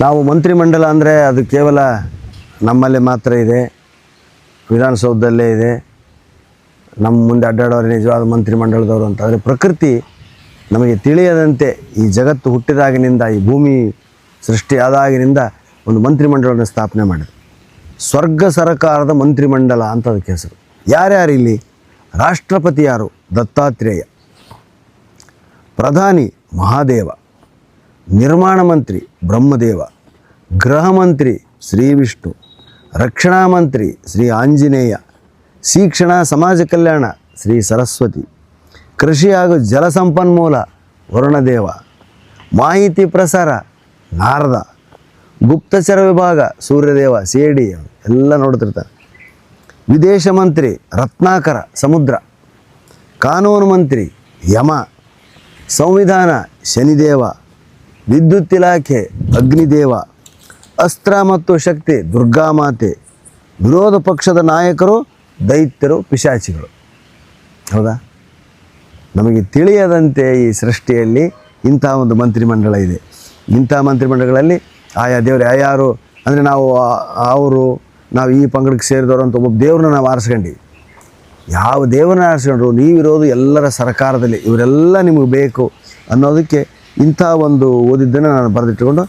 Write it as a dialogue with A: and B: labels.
A: ನಾವು ಮಂತ್ರಿಮಂಡಲ ಅಂದರೆ ಅದು ಕೇವಲ ನಮ್ಮಲ್ಲಿ ಮಾತ್ರ ಇದೆ, ವಿಧಾನಸೌಧದಲ್ಲೇ ಇದೆ, ನಮ್ಮ ಮುಂದೆ ಅಡ್ಡಾಡೋರು ನಿಜವಾದ ಮಂತ್ರಿಮಂಡಲದವರು ಅಂತ. ಆದರೆ ಪ್ರಕೃತಿ ನಮಗೆ ತಿಳಿಯದಂತೆ ಈ ಜಗತ್ತು ಹುಟ್ಟಿದಾಗಿನಿಂದ, ಈ ಭೂಮಿ ಸೃಷ್ಟಿಯಾದಾಗಿನಿಂದ ಒಂದು ಮಂತ್ರಿಮಂಡಲವನ್ನು ಸ್ಥಾಪನೆ ಮಾಡಿದೆ. ಸ್ವರ್ಗ ಸರಕಾರದ ಮಂತ್ರಿಮಂಡಲ ಅಂತ ಅದಕ್ಕೆ ಹೆಸರು. ಯಾರ್ಯಾರು ಇಲ್ಲಿ? ರಾಷ್ಟ್ರಪತಿ ಯಾರು? ದತ್ತಾತ್ರೇಯ. ಪ್ರಧಾನಿ ಮಹಾದೇವ. ನಿರ್ಮಾಣ ಮಂತ್ರಿ ಬ್ರಹ್ಮದೇವ. ಗೃಹ ಮಂತ್ರಿ ಶ್ರೀ ವಿಷ್ಣು. ರಕ್ಷಣಾ ಮಂತ್ರಿ ಶ್ರೀ ಆಂಜನೇಯ. ಶಿಕ್ಷಣ ಸಮಾಜ ಕಲ್ಯಾಣ ಶ್ರೀ ಸರಸ್ವತಿ. ಕೃಷಿ ಹಾಗೂ ಜಲಸಂಪನ್ಮೂಲ ವರುಣದೇವ. ಮಾಹಿತಿ ಪ್ರಸಾರ ನಾರದ. ಗುಪ್ತಚರ ವಿಭಾಗ ಸೂರ್ಯದೇವ, CID ಎಲ್ಲ ನೋಡ್ತಿರ್ತಾರೆ. ವಿದೇಶ ಮಂತ್ರಿ ರತ್ನಾಕರ ಸಮುದ್ರ. ಕಾನೂನು ಮಂತ್ರಿ ಯಮ. ಸಂವಿಧಾನ ಶನಿದೇವ. ವಿದ್ಯುತ್ ಇಲಾಖೆ ಅಗ್ನಿದೇವ. ಅಸ್ತ್ರ ಮತ್ತು ಶಕ್ತಿ ದುರ್ಗಾಮಾತೆ. ವಿರೋಧ ಪಕ್ಷದ ನಾಯಕರು ದೈತ್ಯರು, ಪಿಶಾಚಿಗಳು. ಹೌದಾ? ನಮಗೆ ತಿಳಿಯದಂತೆ ಈ ಸೃಷ್ಟಿಯಲ್ಲಿ ಇಂಥ ಒಂದು ಮಂತ್ರಿಮಂಡಲ ಇದೆ. ಇಂಥ ಮಂತ್ರಿಮಂಡಲಗಳಲ್ಲಿ ಆಯಾ ದೇವರು ಯಾರು ಅಂದರೆ ನಾವು ಈ ಪಂಗಡಕ್ಕೆ ಸೇರಿದವರು ಅಂತ ಒಬ್ಬ ದೇವ್ರನ್ನ ನಾವು ಆರಿಸ್ಕೊಂಡೀವಿ. ಯಾವ ದೇವ್ರನ್ನ ಆರಿಸ್ಕೊಂಡ್ರು ನೀವಿರೋದು ಎಲ್ಲರ ಸರ್ಕಾರದಲ್ಲಿ, ಇವರೆಲ್ಲ ನಿಮಗೆ ಬೇಕು ಅನ್ನೋದಕ್ಕೆ ಇಂಥ ಒಂದು ಓದಿದ್ದನ್ನು ನಾನು ಬರೆದಿಟ್ಟುಕೊಂಡು